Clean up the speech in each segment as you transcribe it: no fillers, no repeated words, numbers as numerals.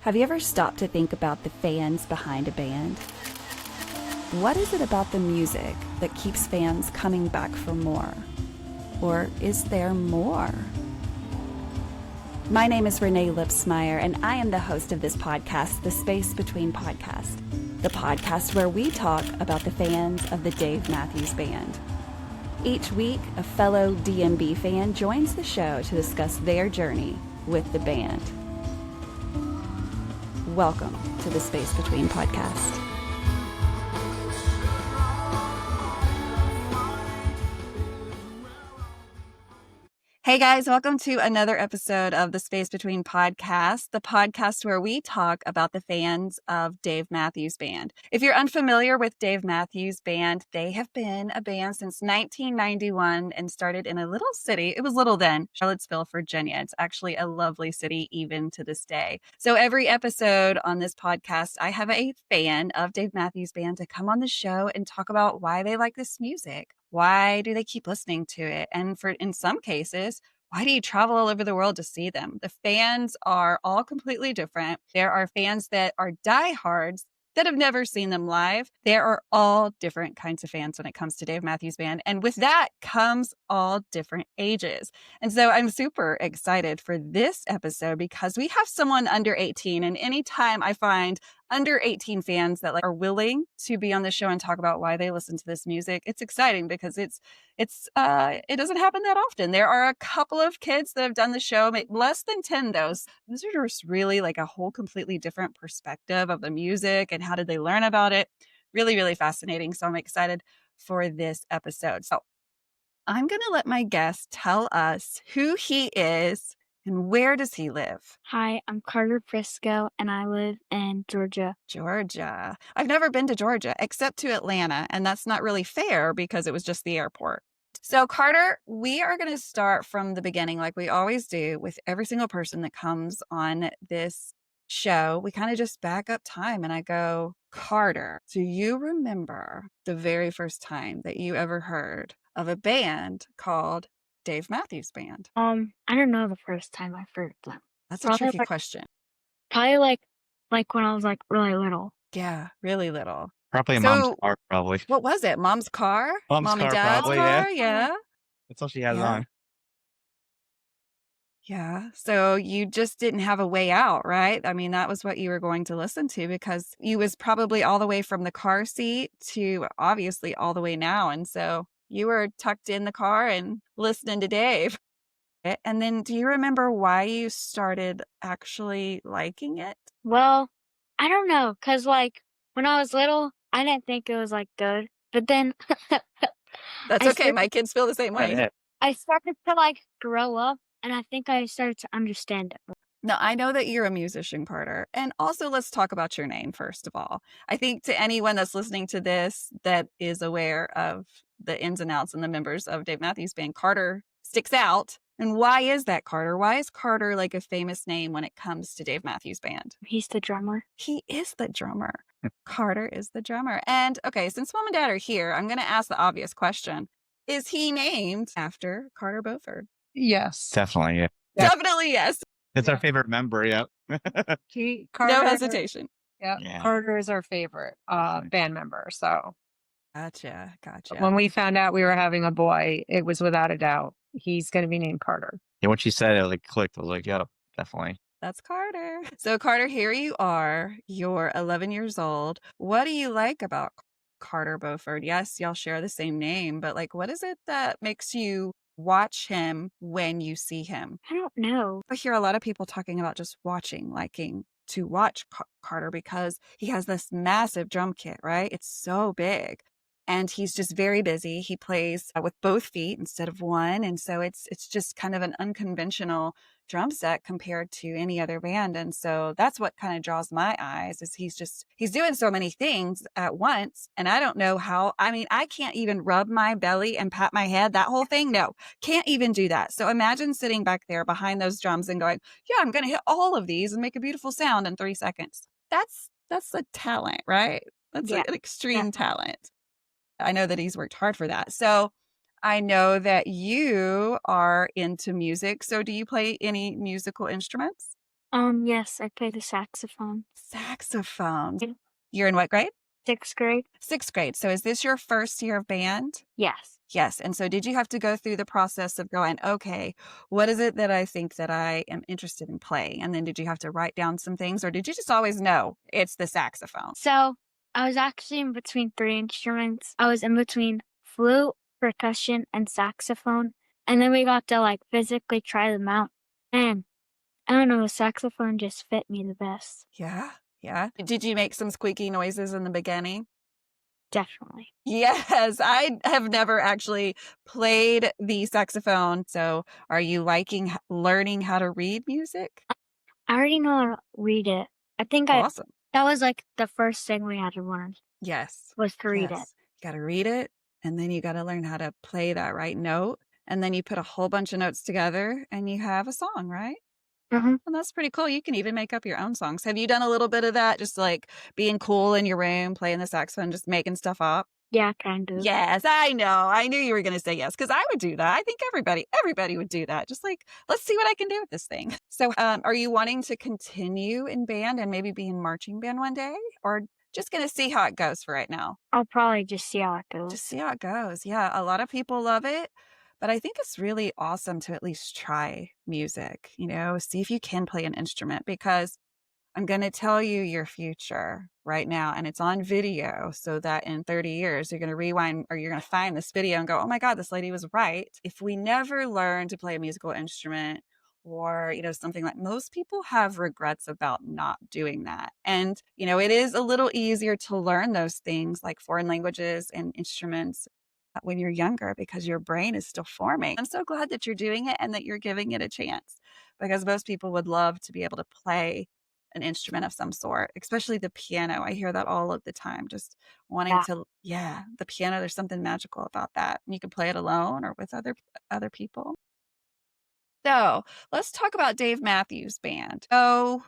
Have you ever stopped to think about the fans behind a band? What is it about the music that keeps fans coming back for more? Or is there more? My name is Renae Lipsmeyer, and I am the host of this podcast, The Space Between Podcast, the podcast where we talk about the fans of the Dave Matthews Band. Each week, a fellow DMB fan joins the show to discuss their journey with the band. Welcome to the Space Between Podcast. Hey guys, welcome to another episode of the Space Between Podcast, the podcast where we talk about the fans of Dave Matthews Band. If you're unfamiliar with Dave Matthews Band, they have been a band since 1991 and started in a little city. It was little then, Charlottesville, Virginia. It's actually a lovely city even to this day. So every episode on this podcast, I have a fan of Dave Matthews Band to come on the show and talk about why they like this music. Why do they keep listening to it? And in some cases, why do you travel all over the world to see them? The fans are all completely different. There are fans that are diehards that have never seen them live. There are all different kinds of fans when it comes to Dave Matthews Band. And with that comes all different ages. And so I'm super excited for this episode because we have someone under 18. And anytime I find under 18 fans that are willing to be on the show and talk about why they listen to this music, it's exciting because it doesn't happen that often. There are a couple of kids that have done the show, less than 10 though. Those are just really like a whole completely different perspective of the music and how did they learn about it. Really, really fascinating. So I'm excited for this episode. So I'm going to let my guest tell us who he is and where does he live? Hi, I'm Carter Frisco, and I live in Georgia. Georgia. I've never been to Georgia except to Atlanta, and that's not really fair because it was just the airport. So, Carter, we are going to start from the beginning like we always do with every single person that comes on this show. We kind of just back up time and I go, Carter, do you remember the very first time that you ever heard of a band called Dave Matthews Band? I don't know the first time I heard them. That's a tricky question. Probably like when I was like really little. Yeah, really little. Probably mom's car, probably. What was it? Mom's car? Mom's Mom car, and dad's probably, car? Yeah. That's all she has Yeah. on. Yeah. So you just didn't have a way out, right? I mean, that was what you were going to listen to because you was probably all the way from the car seat to obviously all the way now. And so you were tucked in the car and listening to Dave. And then do you remember why you started actually liking it? Well, I don't know, because like when I was little, I didn't think it was like good. But then That's okay. My kids feel the same way. I started to like grow up, and I think I started to understand it more. No, I know that you're a musician, Carter. And also, let's talk about your name, first of all. I think to anyone that's listening to this that is aware of the ins and outs and the members of Dave Matthews Band, Carter sticks out. And why is that, Carter? Why is Carter like a famous name when it comes to Dave Matthews Band? He's the drummer. He is the drummer. Carter is the drummer. And okay, since Mom and Dad are here, I'm going to ask the obvious question. Is he named after Carter Beauford? Yes. Definitely, yeah. Definitely yes. It's our favorite member, yep. Carter, No hesitation. Yeah. Carter is our favorite band member. So Gotcha. when we found out we were having a boy, it was without a doubt he's going to be named Carter. Yeah, when she said it, like clicked. I was like, yep, definitely. That's Carter. So Carter, here you are. You're 11 years old. What do you like about Carter Beauford? Yes, y'all share the same name, but like, what is it that makes you watch him when you see him? I don't know. I hear a lot of people talking about just liking to watch Carter because he has this massive drum kit, right? It's so big. And he's just very busy. He plays with both feet instead of one. And so it's just kind of an unconventional drum set compared to any other band. And so that's what kind of draws my eyes is he's doing so many things at once. And I don't know how, I can't even rub my belly and pat my head, that whole thing. No, can't even do that. So imagine sitting back there behind those drums and going, yeah, I'm going to hit all of these and make a beautiful sound in 3 seconds. That's a talent, right? That's an extreme talent. I know that he's worked hard for that. So I know that you are into music. So do you play any musical instruments? Yes, I play the saxophone. Saxophone. Yeah. You're in what grade? 6th grade? 6th grade. So is this your first year of band? Yes. Yes. And so did you have to go through the process of going, okay, what is it that I think that I am interested in playing? And then did you have to write down some things, or did you just always know it's the saxophone? So I was actually in between 3 instruments. I was in between flute, percussion, and saxophone. And then we got to like physically try them out. And I don't know, the saxophone just fit me the best. Yeah. Yeah. Did you make some squeaky noises in the beginning? Definitely. Yes, I have never actually played the saxophone. So, are you liking learning how to read music? I already know how to read it. I think Awesome. that was like the first thing we had to learn Yes. was to read it. Yes. You got to read it, and then you got to learn how to play that right note. And then you put a whole bunch of notes together and you have a song, right? Mm-hmm. And that's pretty cool. You can even make up your own songs. Have you done a little bit of that? Just like being cool in your room, playing the saxophone, just making stuff up? Yeah, kind of. Yes, I know. I knew you were going to say yes because I would do that. I think everybody would do that. Just like, let's see what I can do with this thing. So, are you wanting to continue in band and maybe be in marching band one day, or just going to see how it goes for right now? I'll probably just see how it goes. Just see how it goes. Yeah, a lot of people love it, but I think it's really awesome to at least try music, see if you can play an instrument, because I'm going to tell you your future right now, and it's on video, so that in 30 years, you're going to rewind, or you're going to find this video and go, oh my God, this lady was right. If we never learn to play a musical instrument, or, something like, most people have regrets about not doing that. And, it is a little easier to learn those things like foreign languages and instruments when you're younger, because your brain is still forming. I'm so glad that you're doing it and that you're giving it a chance, because most people would love to be able to play an instrument of some sort, especially the piano. I hear that all of the time, just wanting the piano, there's something magical about that. You can play it alone or with other people. So let's talk about Dave Matthews Band. Oh,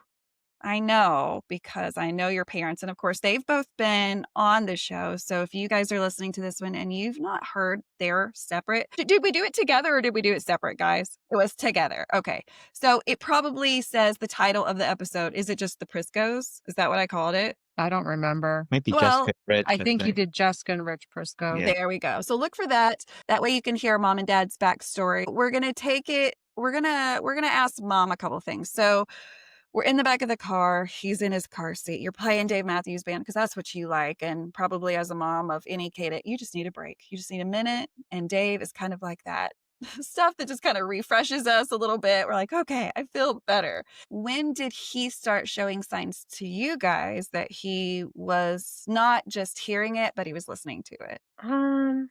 I know, because I know your parents, and of course they've both been on the show. So if you guys are listening to this one and you've not heard, they're separate. Did we do it together or did we do it separate, guys? It was together. Okay. So it probably says the title of the episode. Is it just the Priscos? Is that what I called it? I don't remember. Maybe Well, Jessica Rich. I think you did Jessica and Rich Prisco. Yeah. There we go. So look for that. That way you can hear mom and dad's backstory. We're gonna take it. We're gonna ask mom a couple things. So we're in the back of the car. He's in his car seat. You're playing Dave Matthews Band because that's what you like. And probably as a mom of any kid, you just need a break. You just need a minute. And Dave is kind of like that stuff that just kind of refreshes us a little bit. We're like, okay, I feel better. When did he start showing signs to you guys that he was not just hearing it, but he was listening to it?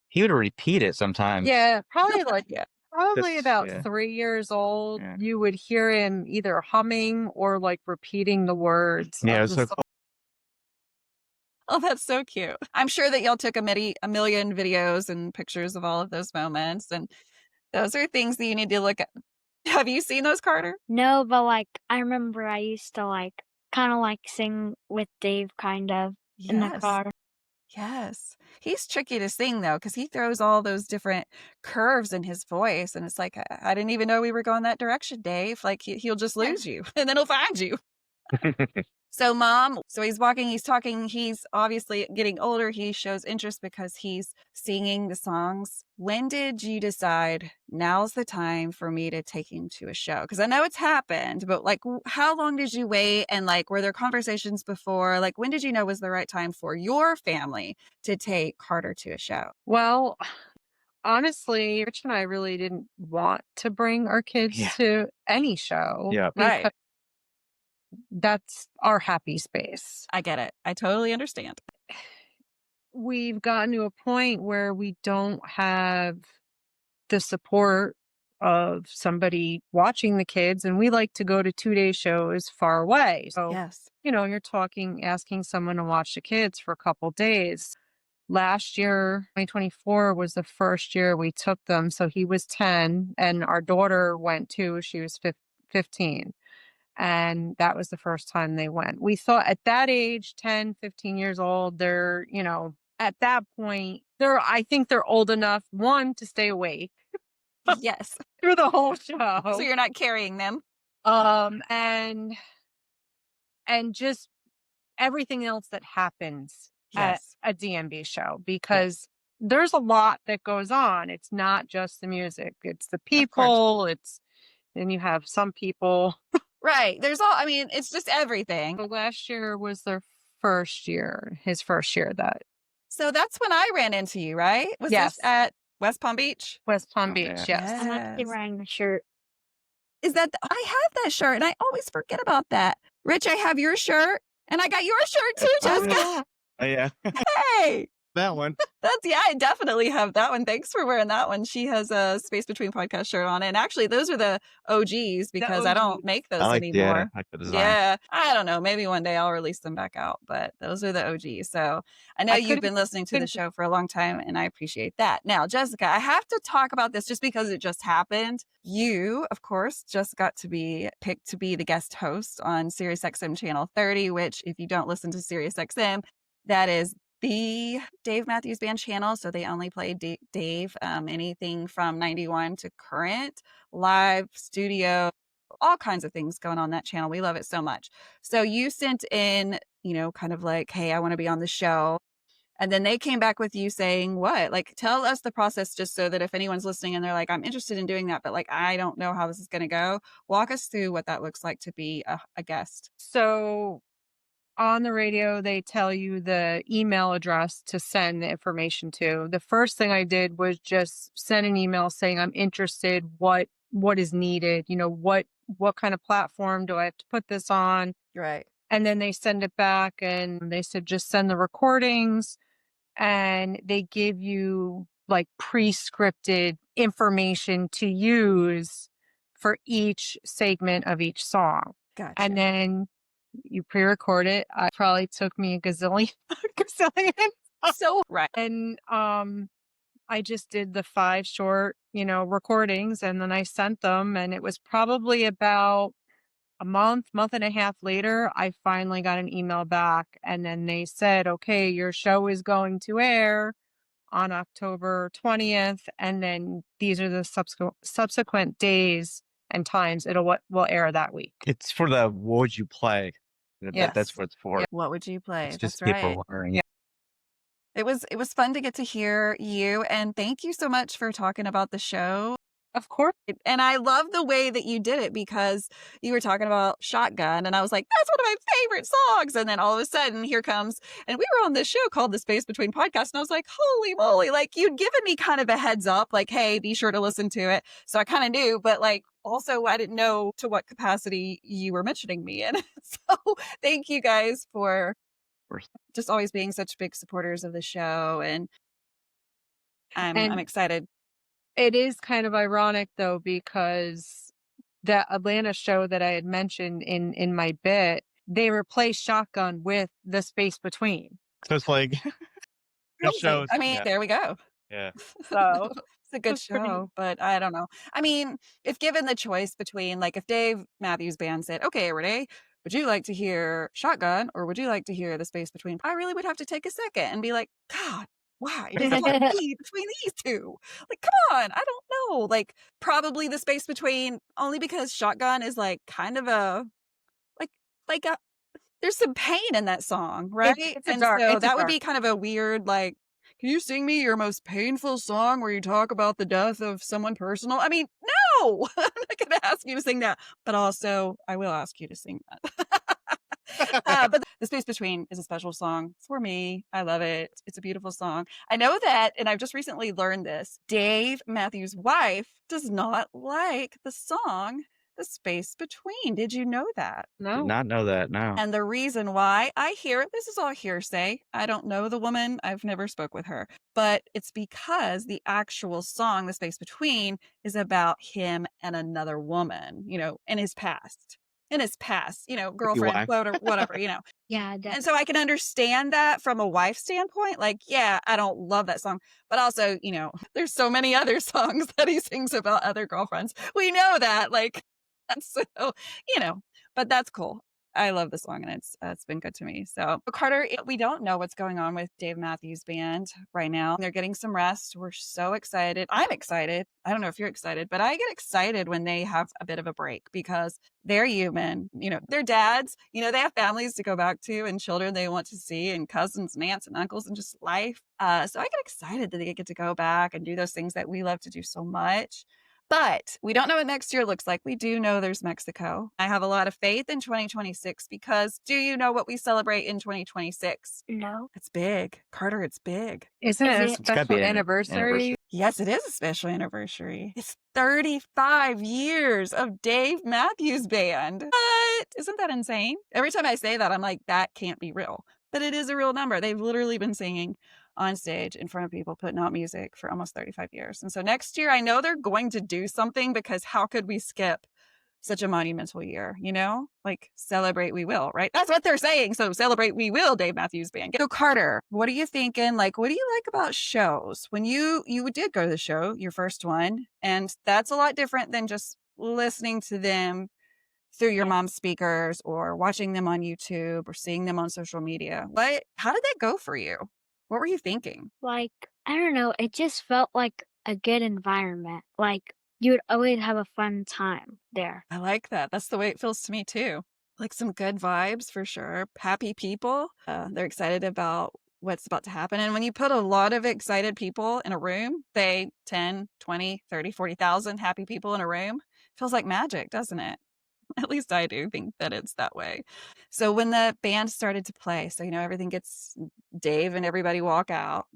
He would repeat it sometimes. Yeah, probably like Yeah. probably That's- about yeah. 3 years old. Yeah. You would hear him either humming or like repeating the words. Yeah, it of was the so song. Oh, that's so cute. I'm sure that y'all took a million videos and pictures of all of those moments. And those are things that you need to look at. Have you seen those, Carter? No, but like I remember I used to like kind of like sing with Dave kind of in the car. Yes. He's tricky to sing though, because he throws all those different curves in his voice. And it's like, I didn't even know we were going that direction, Dave. Like he'll just lose you and then he'll find you. So he's walking, he's talking, he's obviously getting older. He shows interest because he's singing the songs. When did you decide now's the time for me to take him to a show? Because I know it's happened, but like, how long did you wait? And like, were there conversations before? Like, when did you know was the right time for your family to take Carter to a show? Well, honestly, Rich and I really didn't want to bring our kids to any show. Yeah. Right. because that's our happy space. I get it. I totally understand. We've gotten to a point where we don't have the support of somebody watching the kids, and we like to go to 2-day shows far away. So, Yes. you're asking someone to watch the kids for a couple days. Last year, 2024 was the first year we took them. So he was 10 and our daughter went too. She was 15. And that was the first time they went. We thought at that age, 10, 15 years old, they're, at that point, I think they're old enough, one, to stay awake Yes. through the whole show. So you're not carrying them. And just everything else that happens at Yes. a DMB show, because there's a lot that goes on. It's not just the music, it's the Of course. people, then you have some people. Right. I mean, it's just everything. So last year was his first year that. So that's when I ran into you, right? Was Yes. this at West Palm Beach? West Palm Oh, Beach, yeah. yes. I'm actually wearing the shirt. Is that I have that shirt and I always forget about that. Rich, I have your shirt and I got your shirt too, Jessica. Oh, yeah. Hey. That one. I definitely have that one. Thanks for wearing that one. She has a Space Between podcast shirt on. And actually, those are the OGs because I don't OGs. make those I anymore. like the design. Yeah. I don't know. Maybe one day I'll release them back out, but those are the OGs. So I know you've been listening to the show for a long time and I appreciate that. Now, Jessica, I have to talk about this just because it just happened. You, of course, just got to be picked to be the guest host on SiriusXM Channel 30, which if you don't listen to SiriusXM, that is the Dave Matthews Band channel. So they only play Dave, anything from 91 to current, live, studio, all kinds of things going on that channel. We love it so much. So you sent in, kind of like, hey, I want to be on the show. And then they came back with you saying what? Like, tell us the process just so that if anyone's listening and they're like, I'm interested in doing that, but like, I don't know how this is going to go. Walk us through what that looks like to be a guest. So on the radio, they tell you the email address to send the information to. The first thing I did was just send an email saying I'm interested, what is needed, what kind of platform do I have to put this on? Right. And then they send it back and they said just send the recordings, and they give you like pre-scripted information to use for each segment of each song. Gotcha. And then you pre-record it. It probably took me a gazillion. So, right. And I just did the 5 short, recordings, and then I sent them, and it was probably about a month and a half later, I finally got an email back, and then they said, okay, your show is going to air on October 20th, and then these are the subsequent days and times will air that week. It's for the what would you play? Yes. That's what it's for. Yeah. What would you play? It's just That's people right. wondering. Yeah. It was fun to get to hear you, and thank you so much for talking about the show. Of course. And I love the way that you did it because you were talking about Shotgun and I was like, that's one of my favorite songs. And then all of a sudden here comes, and we were on this show called The Space Between Podcasts. And I was like, holy moly, like you'd given me kind of a heads up, like, hey, be sure to listen to it. So I kind of knew, but like also I didn't know to what capacity you were mentioning me in. So thank you guys for just always being such big supporters of the show. And I'm excited. It is kind of ironic though, because that Atlanta show that I had mentioned in my bit, they replaced Shotgun with The Space Between. So it's like good shows. I mean, there we go. Yeah. So it's a good show, but I don't know. I mean, if given the choice between, like, if Dave Matthews Band said, okay, Renae, would you like to hear Shotgun or would you like to hear The Space Between? I really would have to take a second and be like, God, why does it have to be between these two? Like, come on, I don't know. Like, probably The Space Between, only because Shotgun is like kind of a like a there's some pain in that song, right? That would be kind of a weird, like, can you sing me your most painful song where you talk about the death of someone personal? I mean, no, I'm not going to ask you to sing that, but also I will ask you to sing that. But The Space Between is a special song for me. I love it. It's a beautiful song. I know that, and I've just recently learned this, Dave Matthews' wife does not like the song The Space Between. Did you know that? No. Did not know that. No. And the reason why I hear this is all hearsay. I don't know the woman. I've never spoke with her, but it's because the actual song, The Space Between, is about him and another woman, in his past, girlfriend, whatever, Yeah, And so I can understand that from a wife standpoint. Like, yeah, I don't love that song, but also, there's so many other songs that he sings about other girlfriends. We know that, like, so, but that's cool. I love the song, and it's been good to me. So, Carter, we don't know what's going on with Dave Matthews Band right now. They're getting some rest. We're so excited. I'm excited. I don't know if you're excited, but I get excited when they have a bit of a break because they're human. They're dads. They have families to go back to and children they want to see and cousins and aunts and uncles and just life. So I get excited that they get to go back and do those things that we love to do so much. But we don't know what next year looks like. We do know there's Mexico. I have a lot of faith in 2026 because do you know what we celebrate in 2026? No. It's big. Carter, it's big. Isn't it a Is it- It's gotta special be an anniversary? anniversary. Yes, it is a special anniversary. It's 35 years of Dave Matthews Band. What? Isn't that insane? Every time I say that, I'm like, that can't be real. But it is a real number. They've literally been singing on stage in front of people, putting out music for almost 35 years. And so next year, I know they're going to do something because how could we skip such a monumental year, like celebrate we will, right? That's what they're saying. So celebrate we will, Dave Matthews Band. So Carter, what are you thinking? Like, what do you like about shows? When you did go to the show, your first one, and that's a lot different than just listening to them through your mom's speakers or watching them on YouTube or seeing them on social media. How did that go for you? What were you thinking? Like, I don't know. It just felt like a good environment. Like, you would always have a fun time there. I like that. That's the way it feels to me too. Like some good vibes for sure. Happy people. They're excited about what's about to happen. And when you put a lot of excited people in a room, say 10, 20, 30, 40,000 happy people in a room, feels like magic, doesn't it? At least I do think that it's that way. So when the band started to play, so everything gets Dave and everybody walk out,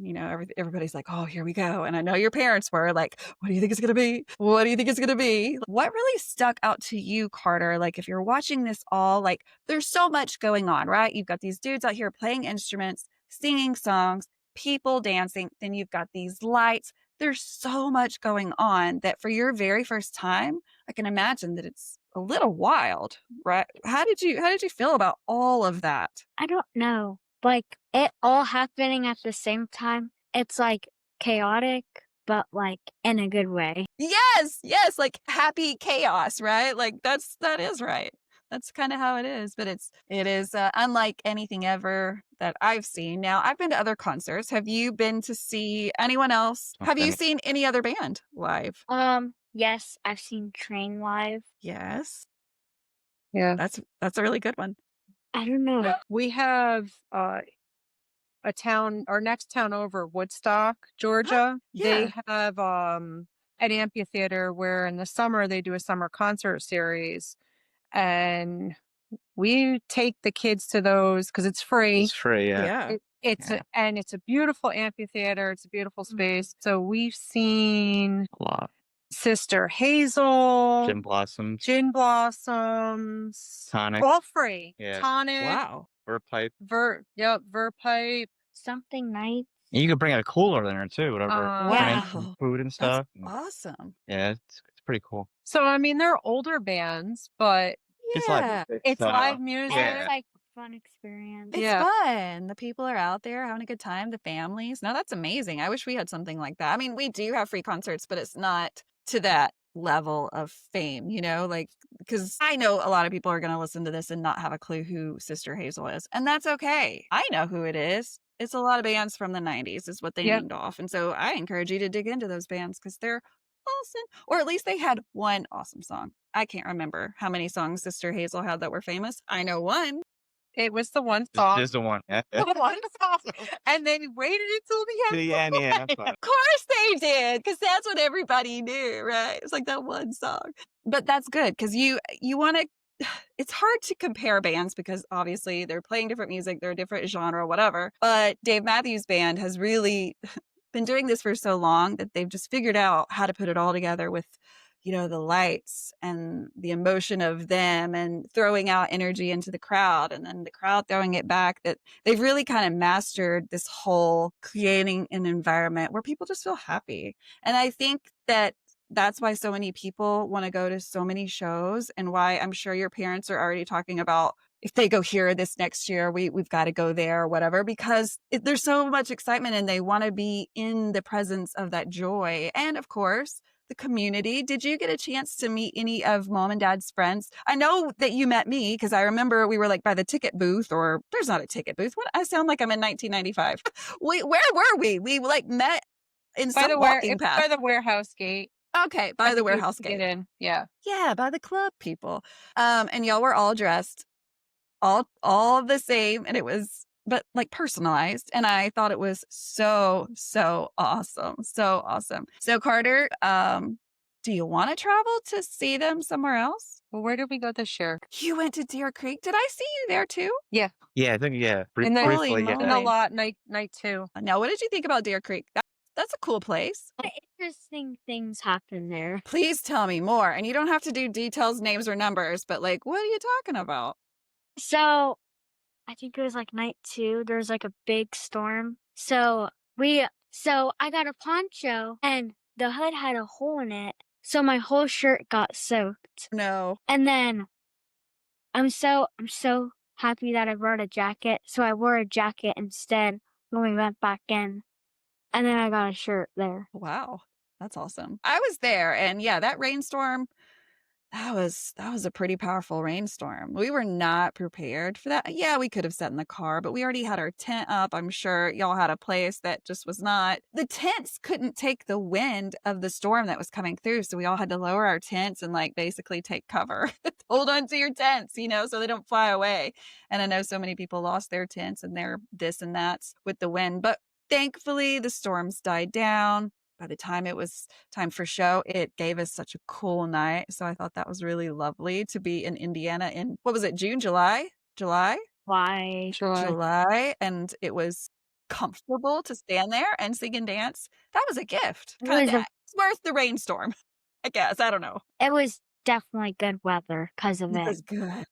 everybody's like, oh, here we go. And I know your parents were like, what do you think it's going to be? What do you think it's going to be? What really stuck out to you, Carter? Like if you're watching this all, like there's so much going on, right? You've got these dudes out here playing instruments, singing songs, people dancing. Then you've got these lights. There's so much going on that for your very first time, I can imagine that it's a little wild, right? How did you feel about all of that? I don't know. Like, it all happening at the same time. It's like chaotic, but like in a good way. Yes, like happy chaos, right? Like that is right. That's kind of how it is, but it is unlike anything ever that I've seen. Now, I've been to other concerts. Have you been to see anyone else? Have you seen any other band live? Yes, I've seen Train live. Yes. Yeah. That's a really good one. I don't know. We have a town, our next town over, Woodstock, Georgia. They have an amphitheater where in the summer they do a summer concert series. And we take the kids to those because it's free. It's free, yeah. It's a beautiful amphitheater. It's a beautiful space. So we've seen A lot. Sister Hazel, Gin Blossoms. Tonic, Tonic. all free. Yeah. Tonic, Wow. Or pipe. Verpipe. Something nice. You could bring a cooler there too, whatever. Drinks Wow. and food and That's stuff. awesome. Yeah, it's pretty cool. So I mean, they're older bands, but It's Yeah. like it's live music. Yeah. It's like a fun experience. It's Yeah. fun. The people are out there having a good time, the families. No, that's amazing. I wish we had something like that. I mean, we do have free concerts, but it's not to that level of fame, like, because I know a lot of people are going to listen to this and not have a clue who Sister Hazel is. And that's okay. I know who it is. It's a lot of bands from the 90s is what they Yep. named off. And so I encourage you to dig into those bands because they're awesome. Or at least they had one awesome song. I can't remember how many songs Sister Hazel had that were famous. I know one. It was the one song. This is the one. Yeah. The one song. And they waited until the end. To the end, yeah. But Of course they did, because that's what everybody knew, right? It's like that one song. But that's good because you want to. It's hard to compare bands because obviously they're playing different music, they're a different genre, whatever. But Dave Matthews Band has really been doing this for so long that they've just figured out how to put it all together with the lights and the emotion of them and throwing out energy into the crowd and then the crowd throwing it back, that they've really kind of mastered this whole creating an environment where people just feel happy. And I think that that's why so many people want to go to so many shows and why I'm sure your parents are already talking about if they go here this next year, we've got to go there or whatever, because there's so much excitement and they want to be in the presence of that joy. And of course, the community. Did you get a chance to meet any of Mom and Dad's friends? I know that you met me because I remember we were like by the ticket booth, or there's not a ticket booth. What? I sound like I'm in 1995. Where were we? We like met in By some the walking path. by the warehouse gate. Okay, by the warehouse To gate. get in. Yeah. Yeah, by the club people. And y'all were all dressed all the same, and it was but like personalized, and I thought it was so awesome. So awesome. So Carter, do you want to travel to see them somewhere else? Well, where did we go this year? You went to Deer Creek. Did I see you there too? Yeah, I think In the- Holy briefly, moly. In the yeah. lot night 2. Now, what did you think about Deer Creek? That's a cool place. Interesting things happen there. Please tell me more. And you don't have to do details, names, or numbers, but like, what are you talking about? So I think it was like night 2. There was like a big storm. So I got a poncho and the hood had a hole in it. So my whole shirt got soaked. No. And then I'm so happy that I brought a jacket. So I wore a jacket instead when we went back in. And then I got a shirt there. Wow. That's awesome. I was there, and yeah, that rainstorm, that was a pretty powerful rainstorm. We were not prepared for that. Yeah, we could have sat in the car, but we already had our tent up. I'm sure y'all had a place that just was not. The tents couldn't take the wind of the storm that was coming through, so we all had to lower our tents and like basically take cover. Hold on to your tents, so they don't fly away. And I know so many people lost their tents and their this and that's with the wind, but thankfully the storms died down. By the time it was time for show, it gave us such a cool night. So I thought that was really lovely to be in Indiana in, what was it, June, July? Why? July. And it was comfortable to stand there and sing and dance. That was a gift. It's worth the rainstorm, I guess. I don't know. It was definitely good weather because of It it. was good.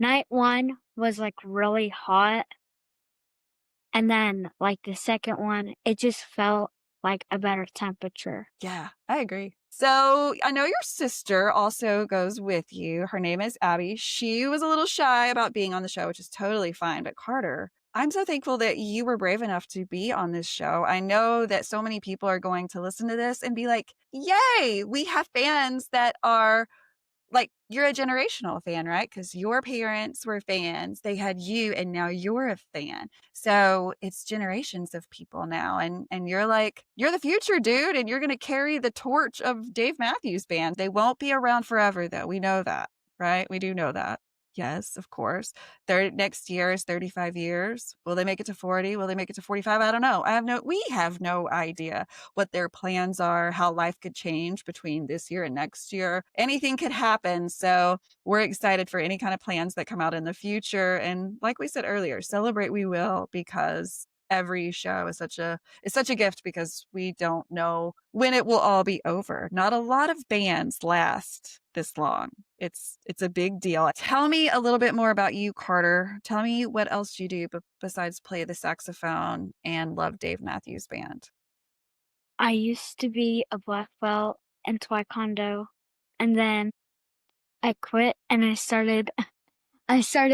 Night 1 was like really hot. And then like the second one, it just felt like a better temperature. Yeah, I agree. So I know your sister also goes with you. Her name is Abby. She was a little shy about being on the show, which is totally fine. But Carter, I'm so thankful that you were brave enough to be on this show. I know that so many people are going to listen to this and be like, yay, we have fans that are like, you're a generational fan, right? Because your parents were fans. They had you, and now you're a fan. So it's generations of people now. And you're like, you're the future, dude. And you're going to carry the torch of Dave Matthews Band. They won't be around forever, though. We know that, right? We do know that. Yes, of course. Next year is 35 years. Will they make it to 40? Will they make it to 45? I don't know. We have no idea what their plans are, how life could change between this year and next year. Anything could happen. So we're excited for any kind of plans that come out in the future. And like we said earlier, celebrate we will, because every show is such a gift, because we don't know when it will all be over. Not a lot of bands last this long. It's a big deal. Tell me a little bit more about you, Carter. Tell me what else you do besides play the saxophone and love Dave Matthews Band. I used to be a black belt in Taekwondo, and then I quit and I started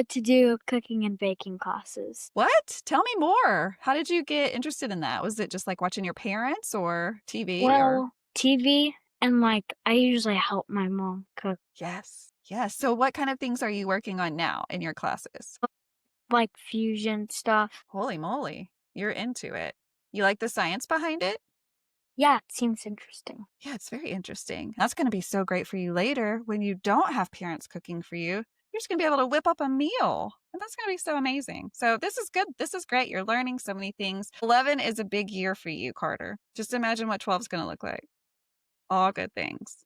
to do cooking and baking classes. What? Tell me more. How did you get interested in that? Was it just like watching your parents or TV? Well, TV, and like I usually help my mom cook. Yes. So what kind of things are you working on now in your classes? Like fusion stuff. Holy moly. You're into it. You like the science behind it? Yeah, it seems interesting. Yeah, it's very interesting. That's going to be so great for you later when you don't have parents cooking for you. You're just going to be able to whip up a meal. And that's going to be so amazing. So this is good. This is great. You're learning so many things. 11 is a big year for you, Carter. Just imagine what 12 is going to look like. All good things.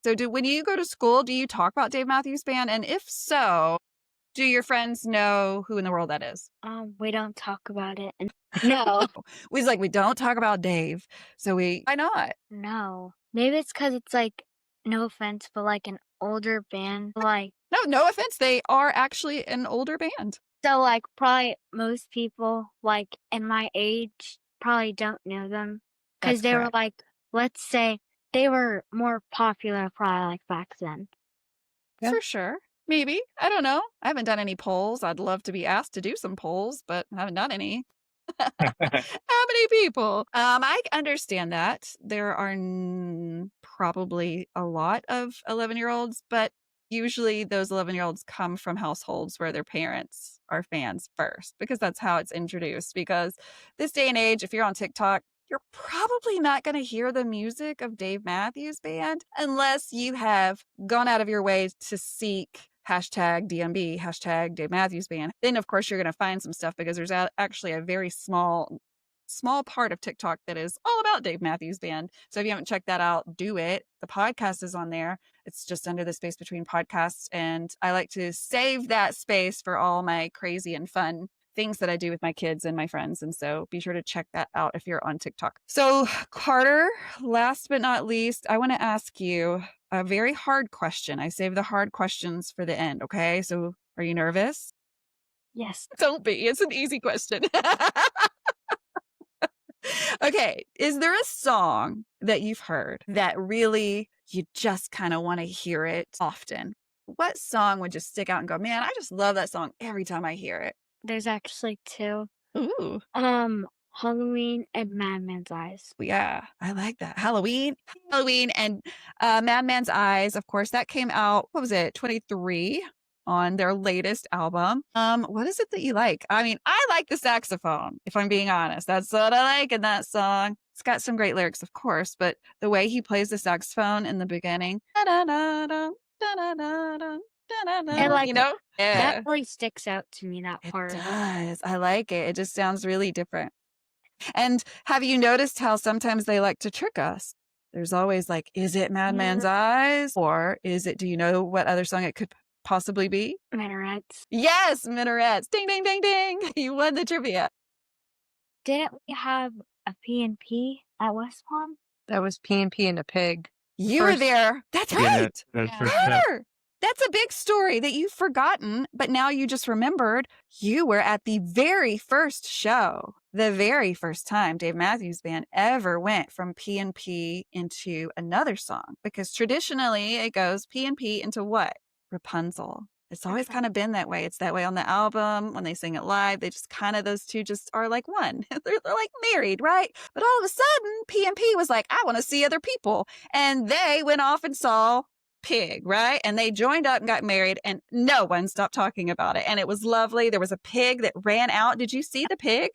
So when you go to school, do you talk about Dave Matthews Band? And if so, do your friends know who in the world that is? We don't talk about it. No. We don't talk about Dave. So why not? No. Maybe it's because it's like, no offense, but like an older band. Like, No offense. They are actually an older band. so like probably most people like in my age probably don't know them because That's they were correct. like, let's say they were more popular probably like back then. Yeah. For sure. Maybe. I don't know. I haven't done any polls. I'd love to be asked to do some polls, but I haven't done any. Abby, many people. I understand that. There are probably a lot of 11-year-olds, but usually those 11-year-olds come from households where their parents are fans first, because that's how it's introduced. Because this day and age, if you're on TikTok, you're probably not going to hear the music of Dave Matthews Band unless you have gone out of your way to seek hashtag DMB, hashtag Dave Matthews Band. Then, of course, you're going to find some stuff, because there's actually a very small part of TikTok that is all about Dave Matthews Band. So if you haven't checked that out, do it. The podcast is on there. It's just under the space between podcasts. And I like to save that space for all my crazy and fun things that I do with my kids and my friends. And so be sure to check that out if you're on TikTok. So Carter, last but not least, I want to ask you a very hard question. I save the hard questions for the end. Okay. So are you nervous? Yes. Don't be. It's an easy question. Okay. Is there a song that you've heard that really you just kind of want to hear it often? What song would just stick out and go, man, I just love that song every time I hear it? There's actually two. Ooh. Halloween and Madman's Eyes. Yeah, I like that. Halloween and Madman's Eyes, of course, that came out, what was it, 23 on their latest album. What is it that you like? I mean, I like the saxophone, if I'm being honest. That's what I like in that song. It's got some great lyrics, of course, but the way he plays the saxophone in the beginning, da-da-da-da, da-da-da-da, da-da-da, you know? Yeah, That really sticks out to me, that it part. does. I like it. It just sounds really different. And have you noticed how sometimes they like to trick us? There's always like, is it Madman's Eyes? Or is it, do you know what other song it could possibly be? Minarets. Yes, Minarets. Ding, ding, ding, ding. You won the trivia. Didn't we have a P&P at West Palm? That was P&P and a pig. You were there. That's Yeah, right. that's for sure. Carter, that's a big story that you've forgotten, but now you just remembered. You were at the very first show, the very first time Dave Matthews Band ever went from P&P into another song, because traditionally it goes P&P into what? Rapunzel. It's always kind of been that way. It's that way on the album. When they sing it live, they just kind of, those two just are like one. they're like married, right? But all of a sudden, P&P was like, I want to see other people. And they went off and saw Pig, right? And they joined up and got married, and no one stopped talking about it. And it was lovely. There was a pig that ran out. Did you see the pig?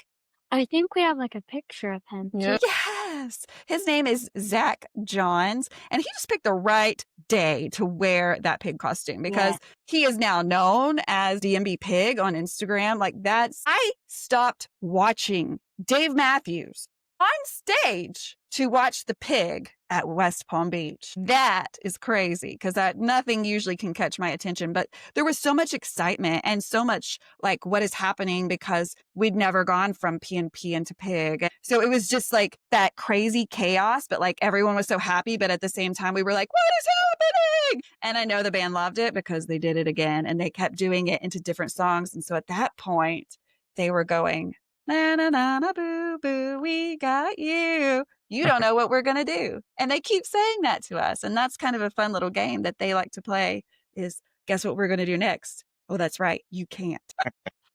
I think we have like a picture of him. Yeah. Yes. His name is Zach Johns, and he just picked the right day to wear that pig costume, because he is now known as DMB Pig on Instagram. Like, I stopped watching Dave Matthews on stage to watch the pig at West Palm Beach. That is crazy, because nothing usually can catch my attention, but there was so much excitement and so much like what is happening, because we'd never gone from P&P into pig. So it was just like that crazy chaos, but like everyone was so happy, but at the same time we were like, what is happening? And I know the band loved it because they did it again, and they kept doing it into different songs. And so at that point they were going, na na na na boo boo, we got you. You don't know what we're going to do. And they keep saying that to us. And that's kind of a fun little game that they like to play, is guess what we're going to do next? Oh, that's right. You can't.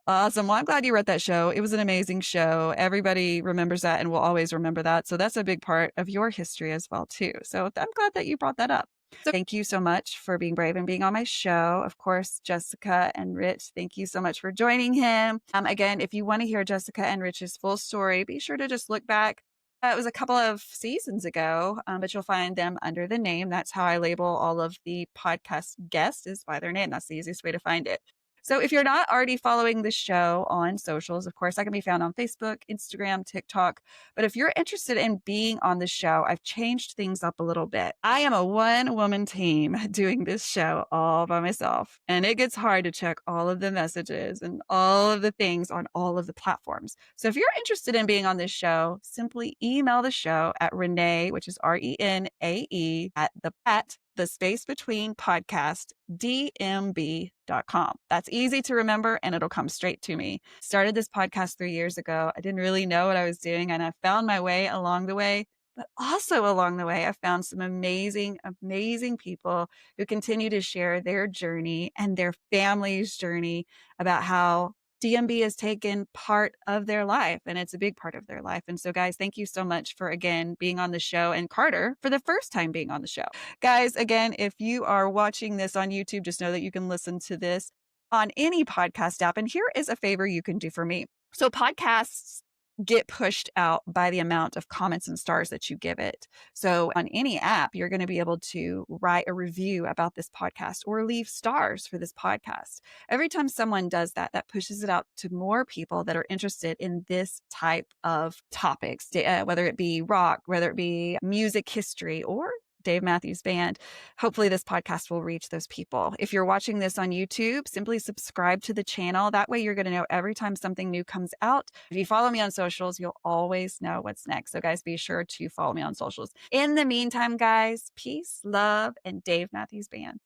Awesome. Well, I'm glad you were at that show. It was an amazing show. Everybody remembers that and will always remember that. So that's a big part of your history as well, too. So I'm glad that you brought that up. So thank you so much for being brave and being on my show. Of course, Jessica and Rich, thank you so much for joining him. Again, if you want to hear Jessica and Rich's full story, be sure to just look back. It was a couple of seasons ago, but you'll find them under the name. That's how I label all of the podcast guests, is by their name. That's the easiest way to find it. So if you're not already following the show on socials, of course, I can be found on Facebook, Instagram, TikTok. But if you're interested in being on the show, I've changed things up a little bit. I am a one-woman team doing this show all by myself, and it gets hard to check all of the messages and all of the things on all of the platforms. So if you're interested in being on this show, simply email the show at Renae, which is RENAE, at the space between podcast, dmb.com. That's easy to remember, and it'll come straight to me. Started this podcast 3 years ago. I didn't really know what I was doing, and I found my way along the way. But also along the way, I found some amazing, amazing people who continue to share their journey and their family's journey about how DMB has taken part of their life, and it's a big part of their life. And so, guys, thank you so much for, again, being on the show, and Carter for the first time being on the show. Guys, again, if you are watching this on YouTube, just know that you can listen to this on any podcast app. And here is a favor you can do for me. So podcasts get pushed out by the amount of comments and stars that you give it. So on any app, you're going to be able to write a review about this podcast or leave stars for this podcast. Every time someone does that, that pushes it out to more people that are interested in this type of topics, whether it be rock, whether it be music history, or Dave Matthews Band. Hopefully this podcast will reach those people. If you're watching this on YouTube, simply subscribe to the channel. That way you're going to know every time something new comes out. If you follow me on socials, you'll always know what's next. So guys, be sure to follow me on socials. In the meantime, guys, peace, love, and Dave Matthews Band.